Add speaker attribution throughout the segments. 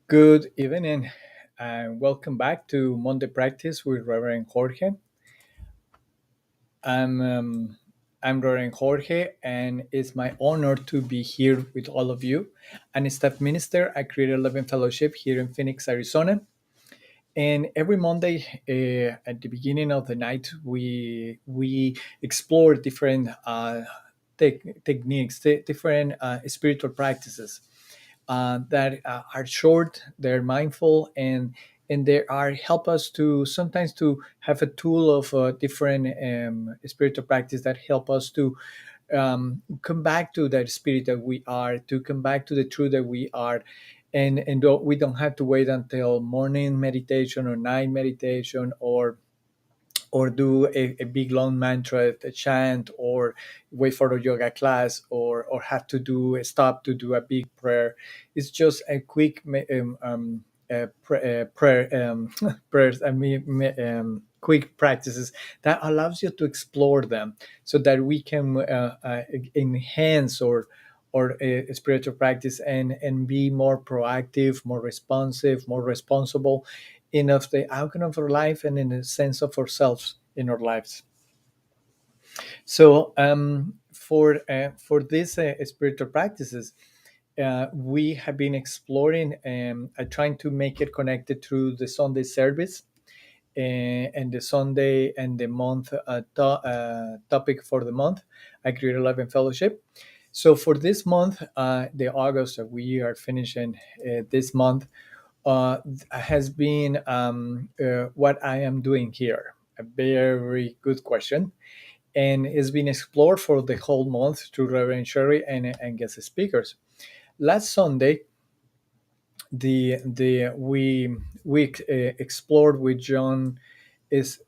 Speaker 1: Good evening, and welcome back to Monday Practice with Reverend Jorge. I'm um, I'm Reverend Jorge, and it's my honor to be here with all of you. I'm a staff minister at Creative Living Fellowship here in Phoenix, Arizona. And every Monday, at the beginning of the night, we explore different techniques, different spiritual practices that are short, they're mindful, and they are help us to sometimes to have a tool of different spiritual practice that help us to come back to that spirit that we are, to come back to the truth that we are, we don't have to wait until morning meditation or night meditation or do a big long mantra, a chant, or wait for a yoga class, or have to do a stop to do a big prayer. It's just a quick prayer prayers. I mean, quick practices that allows you to explore them, so that we can enhance or a spiritual practice and be more proactive, more responsive, more responsible in of the outcome of our life and in the sense of ourselves in our lives. So for these spiritual practices, we have been exploring trying to make it connected through the Sunday service and the Sunday and the month topic for the month. I created 11 fellowship. So for this month, the August that we are finishing this month, has been what I am doing here. A very good question, and it's been explored for the whole month through Reverend Sherry and guest speakers. Last Sunday, the we explored with John is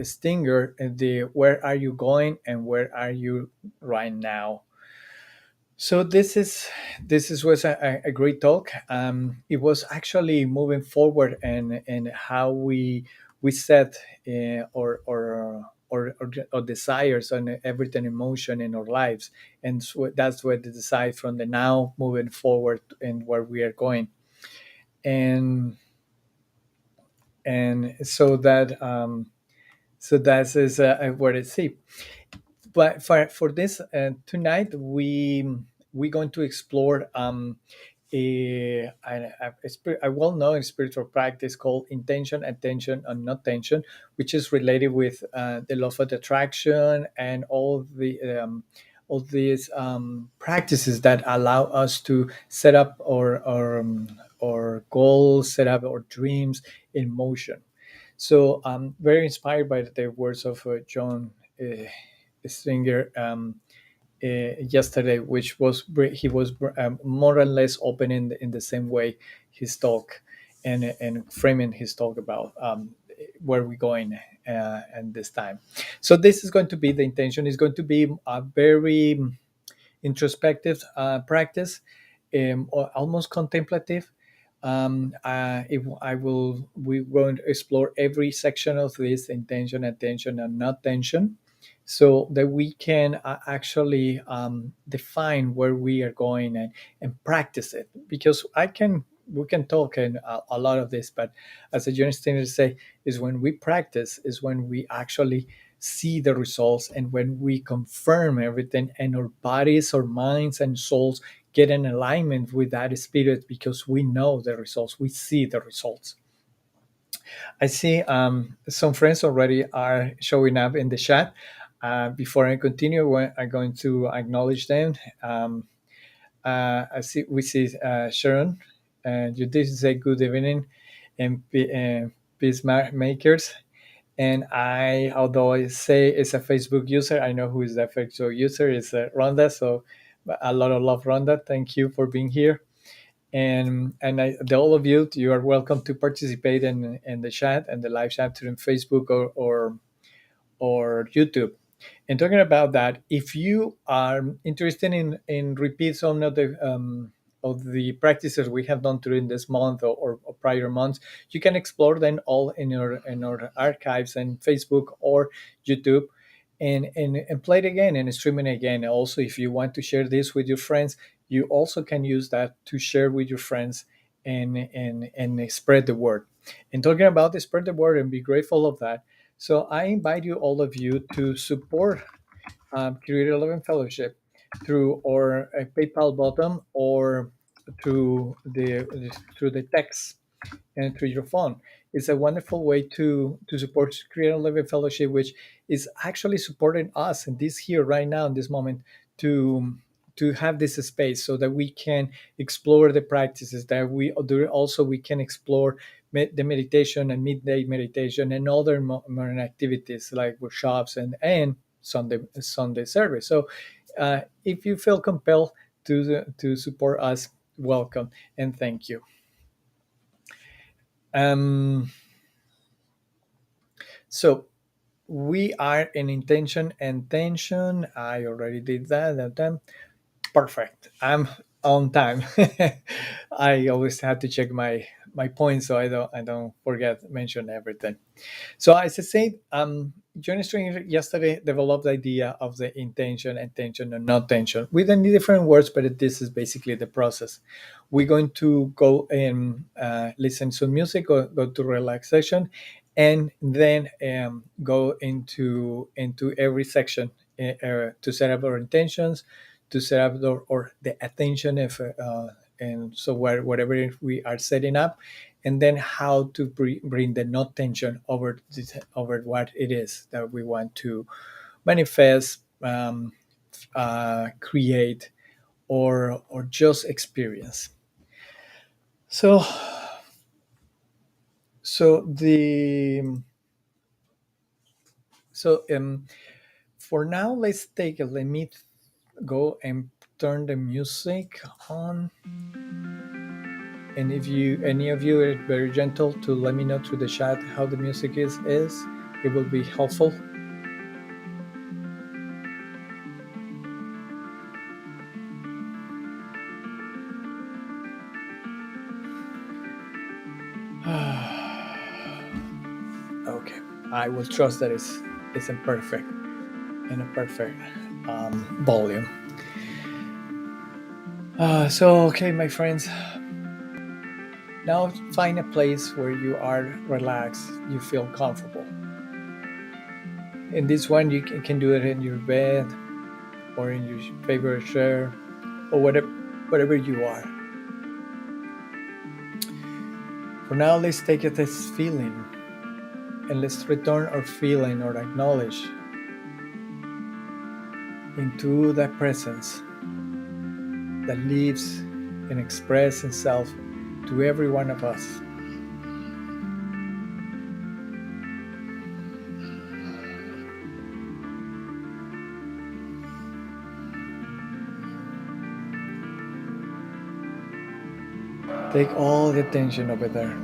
Speaker 1: Stinger the where are you going and where are you right now. So this is was a great talk. It was actually moving forward and how we set or desires and everything emotion in our lives, and so that's where the decide from the now moving forward and where we are going, and and so that so that is what I see. But for this tonight we going to explore a well-known spiritual practice called intention, attention, and not tension, which is related with the law of attraction and all these practices that allow us to set up our goals, set up our dreams in motion. So I'm very inspired by the words of John Stringer yesterday, which was he was more or less open in the same way his talk and framing his talk about where we're going and this time. So this is going to be the intention. Is going to be a very introspective practice, or almost contemplative. If I will, we're going to explore every section of this intention, attention, and not tension, so that we can actually define where we are going and practice it. Because we can talk and a lot of this, but as a general standard say, is when we practice is when we actually see the results and when we confirm everything and our bodies, our minds, and souls get in alignment with that spirit because we know the results, we see the results. I see some friends already are showing up in the chat. Before I continue, I'm going to acknowledge them. I see we see Sharon, and you did say good evening, and peace makers. And I, although I say it's a Facebook user, I know who is the Facebook user. It's Rhonda. So a lot of love, Rhonda. Thank you for being here. All of you, you are welcome to participate in the chat and the live chat through Facebook or YouTube. And talking about that, if you are interested in repeat some of the practices we have done during this month or prior months, you can explore them all in our archives and Facebook or YouTube, and play it again and stream it again. Also, if you want to share this with your friends, you also can use that to share with your friends and spread the word. And talking about the spread the word and be grateful of that. So I invite you, all of you, to support Creative 11 Fellowship through our PayPal button or through the text and through your phone. It's a wonderful way to support Creative Living Fellowship, which is actually supporting us in this here right now in this moment to to have this space so that we can explore the practices that we do. Also, we can explore the meditation and midday meditation and other modern activities like workshops and Sunday service. So, if you feel compelled to support us, welcome and thank you. Um, so we are in intention and tension. I already did that. Perfect. I'm on time. I always have to check my points so I don't forget mention everything. So as I said, Johnny String yesterday developed the idea of the intention and tension and not tension with any different words, but this is basically the process. We're going to go and listen to music, go to relaxation, and then go into every section to set up our intentions, to set up or the attention if and so whatever we are setting up, and then how to bring the not tension over what it is that we want to manifest, create, or just experience. So so the so for now, let me go and turn the music on. And if you any of you are very gentle to let me know through the chat how the music is, it will be helpful. Okay, I will trust that it's in a perfect volume. So okay, my friends, now find a place where you are relaxed, you feel comfortable. In this one, you can do it in your bed or in your favorite chair or whatever you are. For now, let's take it this feeling and let's return our feeling or acknowledge into that presence that lives and expresses itself to every one of us. Take all the attention over there.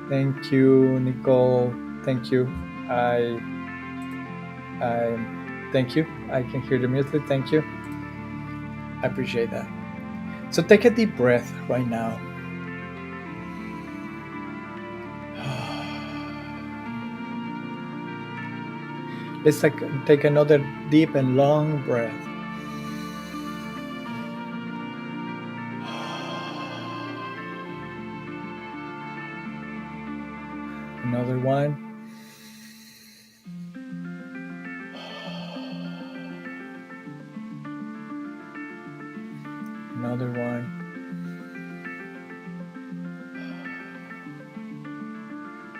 Speaker 1: Thank you, Nicole. Thank you. I thank you. I can hear the music. Thank you. I appreciate that. So take a deep breath right now. Let's take another deep and long breath. Another one. Another one.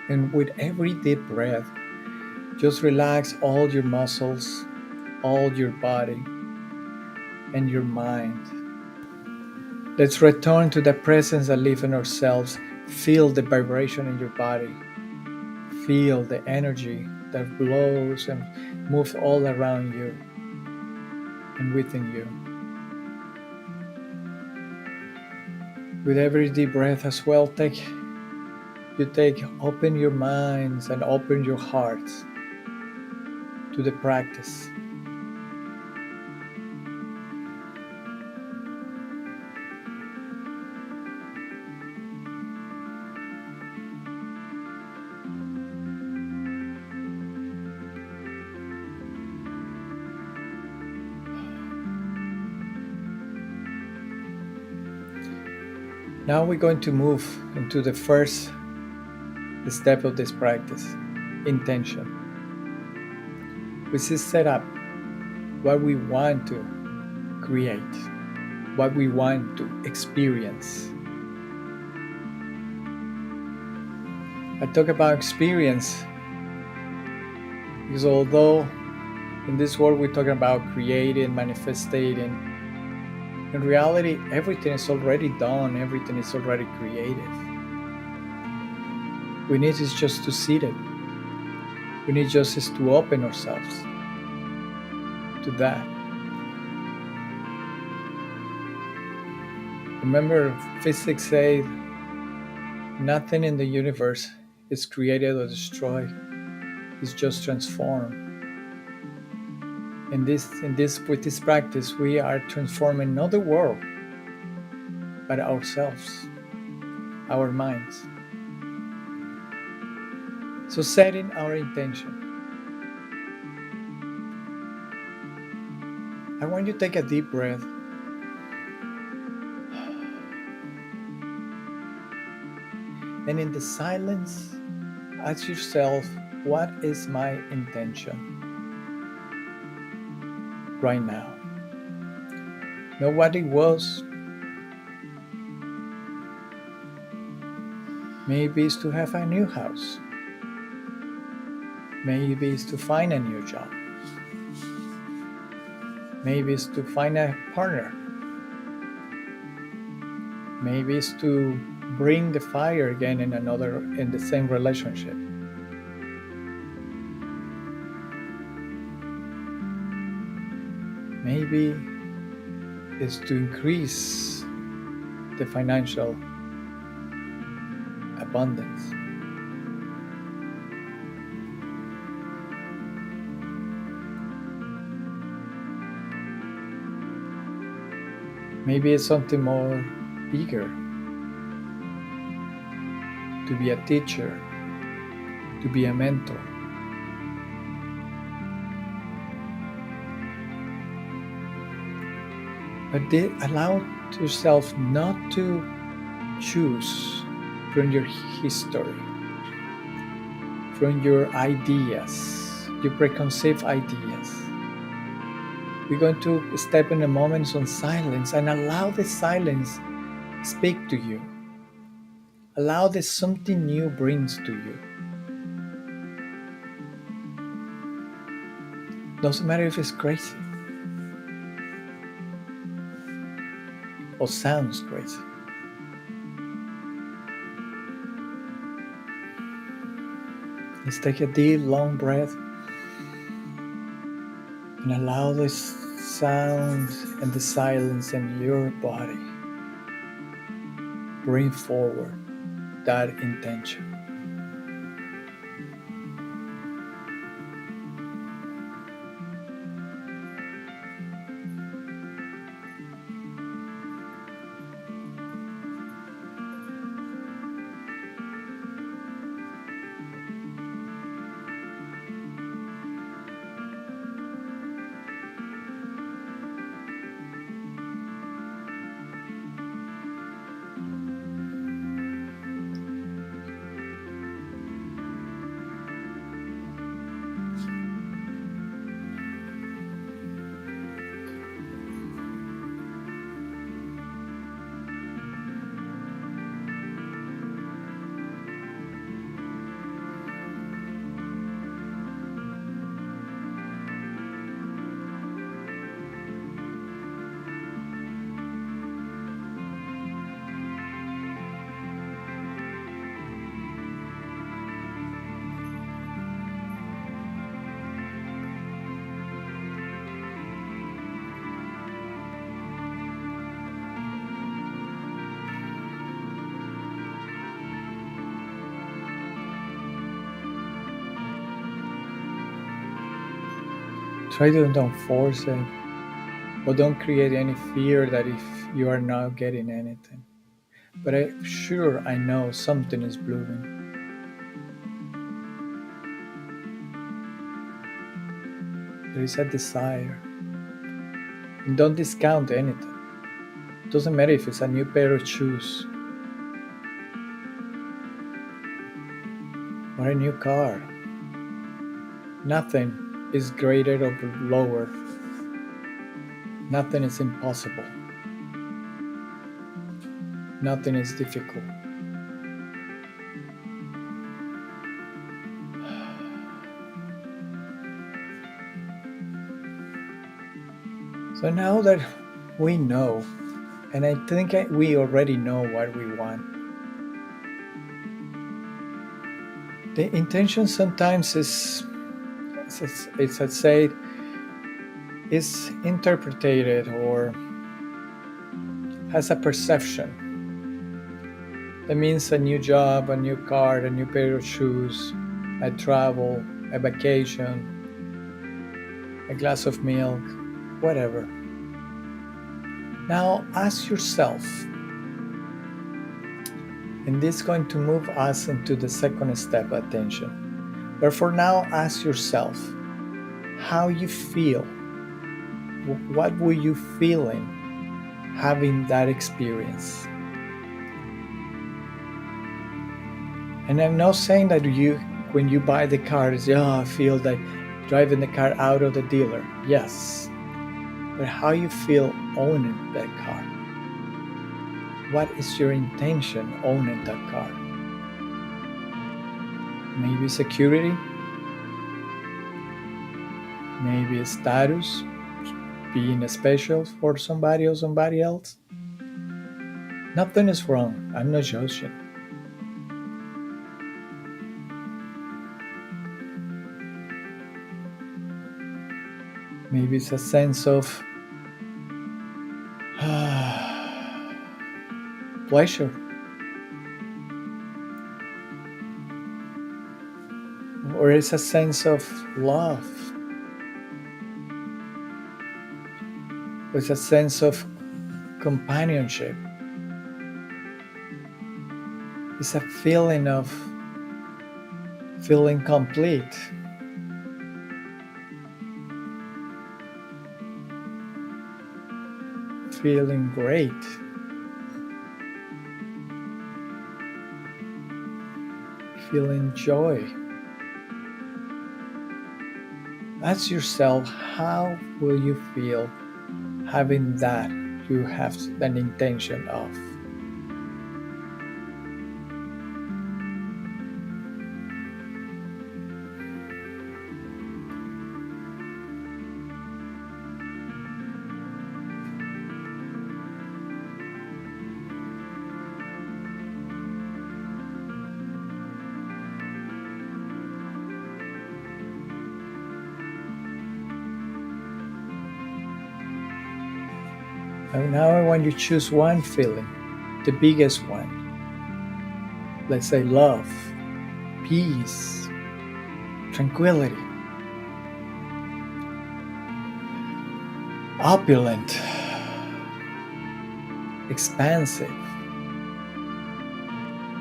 Speaker 1: And with every deep breath, just relax all your muscles, all your body, and your mind. Let's return to the presence that lives in ourselves. Feel the vibration in your body. Feel the energy that blows and moves all around you and within you. With every deep breath as well, open your minds and open your hearts to the practice. Now we're going to move into the first step of this practice, intention. We see set up what we want to create, what we want to experience. I talk about experience because although in this world we're talking about creating, manifesting, in reality everything is already done, everything is already created. We need is just to see it. We need just is to open ourselves to that. Remember, physics say nothing in the universe is created or destroyed. It's just transformed. With this practice, we are transforming not the world, but ourselves, our minds. So setting our intention. I want you to take a deep breath. And in the silence, ask yourself, what is my intention right now? Know what it was. Maybe it's to have a new house. Maybe it's to find a new job. Maybe it's to find a partner. Maybe it's to bring the fire again in the same relationship. Maybe it's to increase the financial abundance. Maybe it's something more bigger, to be a teacher, to be a mentor. But allow yourself not to choose from your history, from your ideas, your preconceived ideas. We're going to step in a moment on silence and allow the silence speak to you. Allow that something new brings to you. Doesn't matter if it's crazy or sounds crazy. Let's take a deep, long breath and allow this sound and the silence in your body bring forward that intention. Try to don't force it, but don't create any fear that if you are not getting anything. But I'm sure I know something is blooming. There is a desire. And don't discount anything. Doesn't matter if it's a new pair of shoes, or a new car. Nothing is greater or lower. Nothing is impossible. Nothing is difficult. So now that we know, and I think we already know what we want, the intention sometimes it's, I say, is interpreted or has a perception. That means a new job, a new car, a new pair of shoes, a travel, a vacation, a glass of milk, whatever. Now ask yourself, and this is going to move us into the second step, attention. But for now, ask yourself how you feel. What were you feeling having that experience? And I'm not saying that when you buy the car, I feel like driving the car out of the dealer. Yes, but how you feel owning that car? What is your intention owning that car? Maybe security, maybe status, being special for somebody or somebody else. Nothing is wrong. I'm not judging. Maybe it's a sense of pleasure, or it's a sense of love, or it's a sense of companionship. It's a feeling of feeling complete. Feeling great. Feeling joy. Ask yourself, how will you feel having that you have an intention of? And now I want you to choose one feeling, the biggest one. Let's say love, peace, tranquility, opulent, expansive,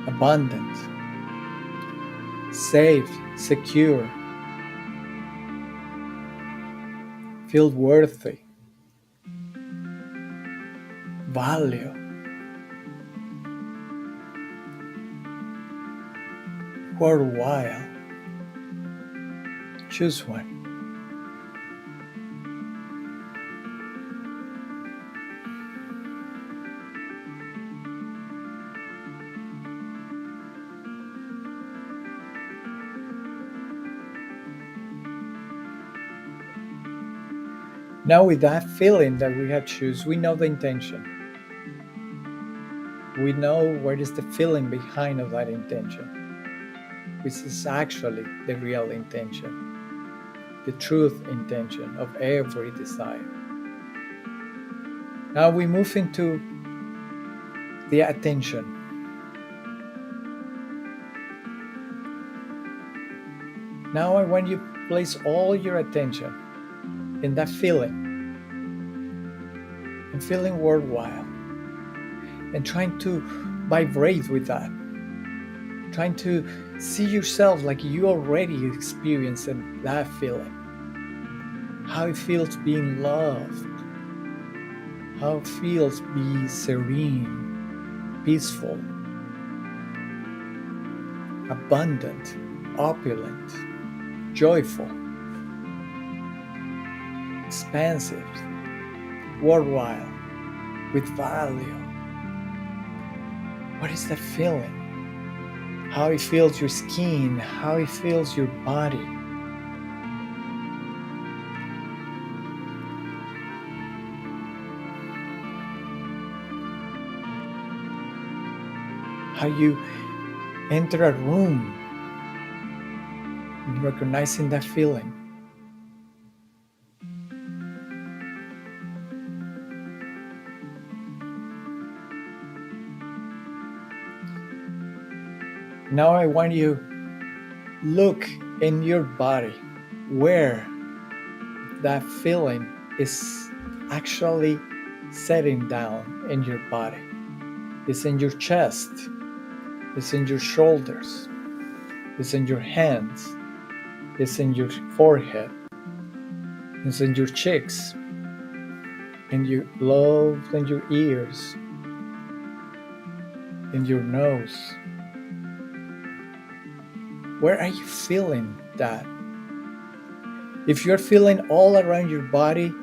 Speaker 1: abundant, safe, secure, feel worthy, value, worthwhile. Choose one. Now with that feeling that we have choose, we know the intention. We know what is the feeling behind of that intention, which is actually the real intention, the truth intention of every desire. Now we move into the attention. Now I want you to place all your attention in that feeling, and feeling worthwhile, and trying to vibrate with that, trying to see yourself like you already experienced that feeling, how it feels being loved, how it feels be serene, peaceful, abundant, opulent, joyful, expansive, worthwhile, with value. What is that feeling? How it feels your skin, how it feels your body. How you enter a room and recognizing that feeling. Now I want you look in your body where that feeling is actually setting down in your body. It's in your chest, it's in your shoulders, it's in your hands, it's in your forehead, it's in your cheeks, in your lobes, in your ears, in your nose. Where are you feeling that? If you're feeling all around your body,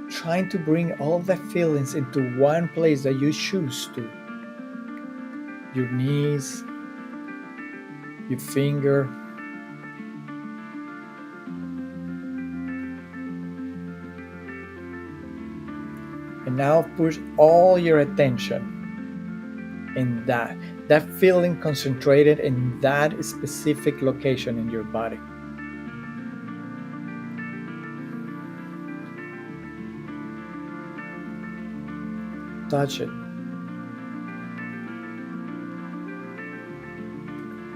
Speaker 1: trying to bring all the feelings into one place that you choose to. Your knees, your finger, and now put all your attention in that feeling concentrated in that specific location in your body. Touch it.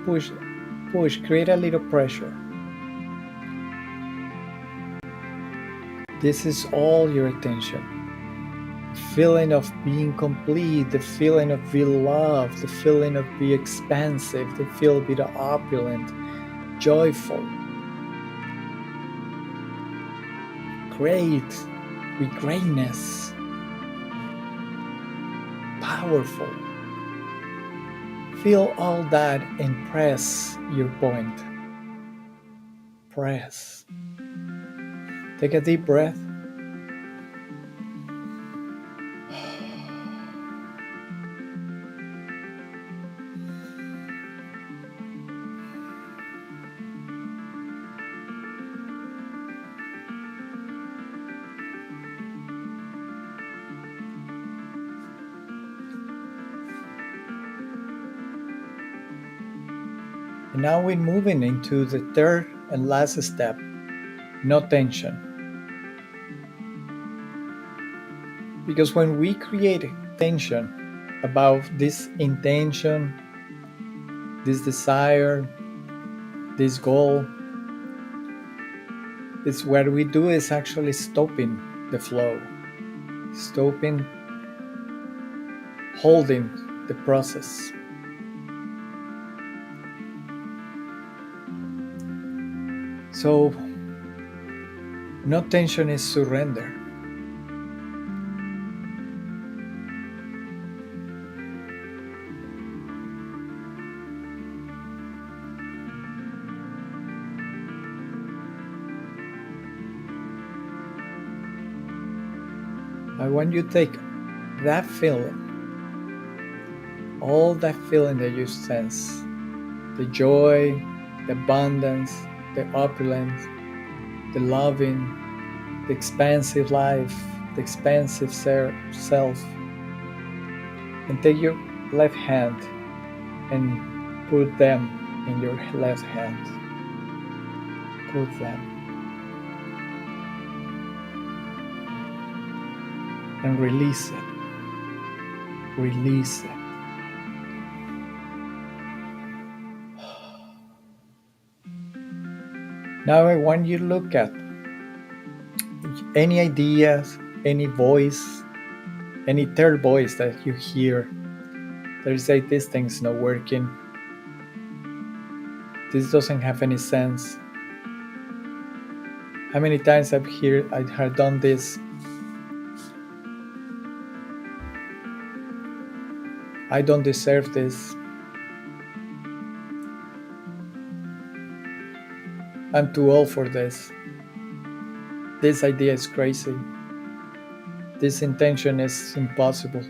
Speaker 1: Push, push, create a little pressure. This is all your attention. The feeling of being complete, the feeling of being loved, the feeling of being expansive, the feeling of being opulent, joyful, great, with greatness, powerful. Feel all that and press your point. Press. Take a deep breath. And now we're moving into the third and last step, no tension. Because when we create tension about this intention, this desire, this goal, is what we do is actually stopping the flow, stopping, holding the process. So, no tension is surrender. I want you to take that feeling, all that feeling that you sense, the joy, the abundance, the opulence, the loving, the expansive life, the expansive self, and take your left hand and put them in your left hand. Put them. And release it. Release it. Now I want you to look at any ideas, any voice, any third voice that you hear that is like, this thing's not working. This doesn't have any sense. How many times I have done this? I don't deserve this. I'm too old for this. This idea is crazy. This intention is impossible.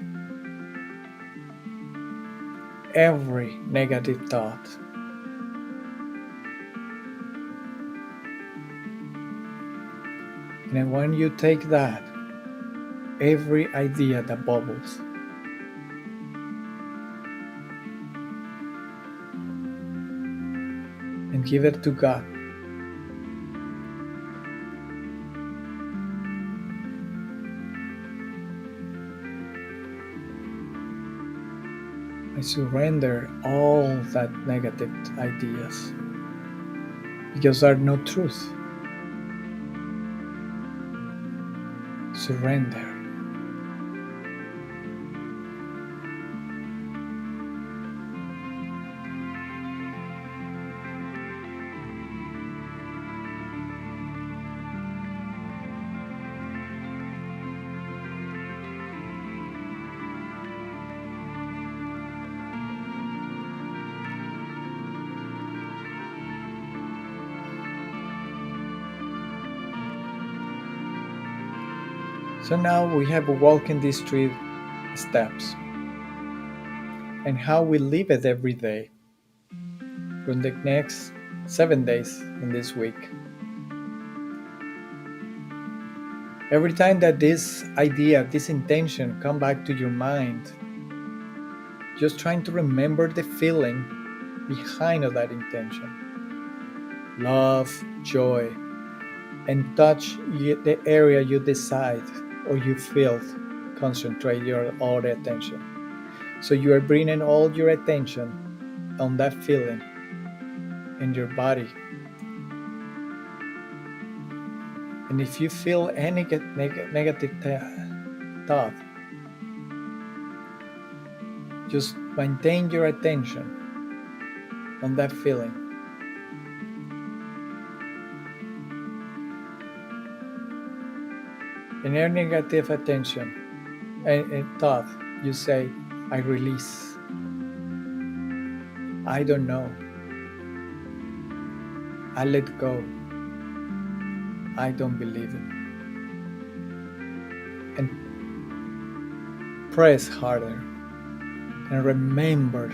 Speaker 1: Every negative thought, and then when you take that, every idea that bubbles, and give it to God. I surrender all that negative ideas because they are no truth. Surrender. So now we have walked in these three steps and how we live it every day from the next 7 days in this week. Every time that this idea, this intention come back to your mind, just trying to remember the feeling behind of that intention. Love, joy, and touch the area you decide or you feel. Concentrate your all the attention. So you are bringing all your attention on that feeling in your body. And if you feel any negative thought, just maintain your attention on that feeling. In any negative attention and thought, you say, I release. I don't know. I let go. I don't believe it. And press harder and remember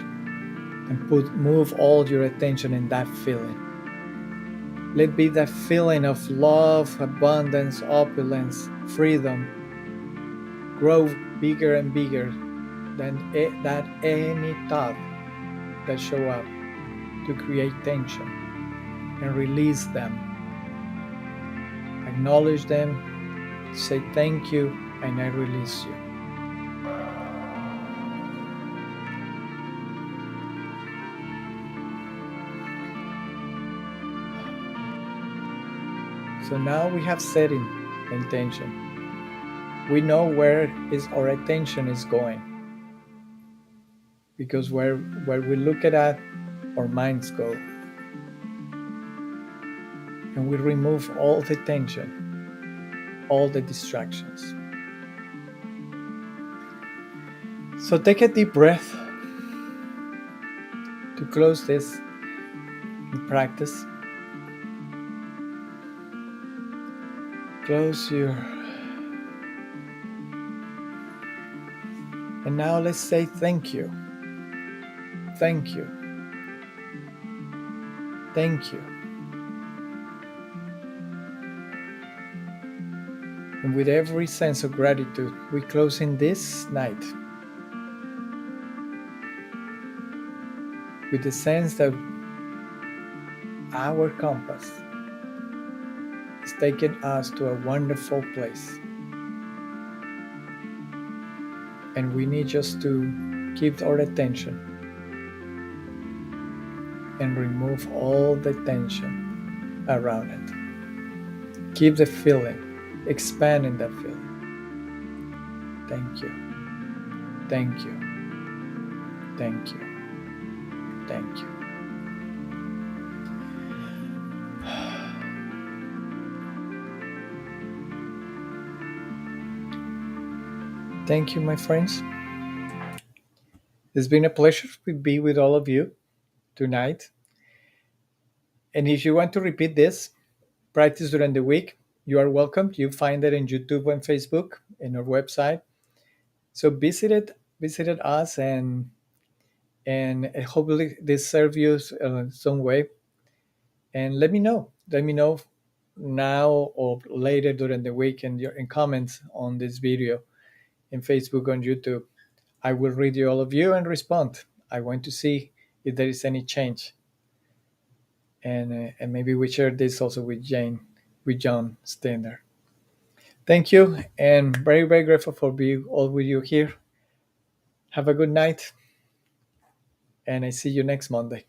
Speaker 1: and move all your attention in that feeling. Let be that feeling of love, abundance, opulence, freedom grow bigger and bigger than that any thought that show up to create tension, and release them. Acknowledge them, say thank you, and I release you. So now we have setting intention. We know where is our attention is going, because where we look at that, our minds go, and we remove all the tension, all the distractions. So take a deep breath to close this practice. Close your. And now let's say thank you. Thank you. Thank you. And with every sense of gratitude, we close in this night with the sense that our compass is taking us to a wonderful place. And we need just to keep our attention and remove all the tension around it. Keep the feeling, expand in that feeling. Thank you. Thank you. Thank you. Thank you. Thank you, my friends. It's been a pleasure to be with all of you tonight. And if you want to repeat this practice during the week, you are welcome. You find it in YouTube and Facebook in our website. So visit us, and hopefully this serves you some way. And let me know. Let me know now or later during the week in your in comments on this video in Facebook on YouTube. I will read you all of you and respond. I want to see if there is any change, and maybe we share this also with John Steiner. Thank you, and very grateful for being all with you here. Have a good night, and I see you next Monday.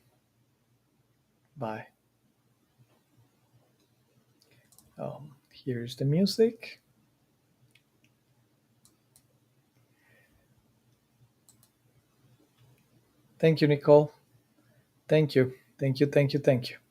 Speaker 1: Bye. Here's the music. Thank you, Nicole. Thank you. Thank you. Thank you. Thank you.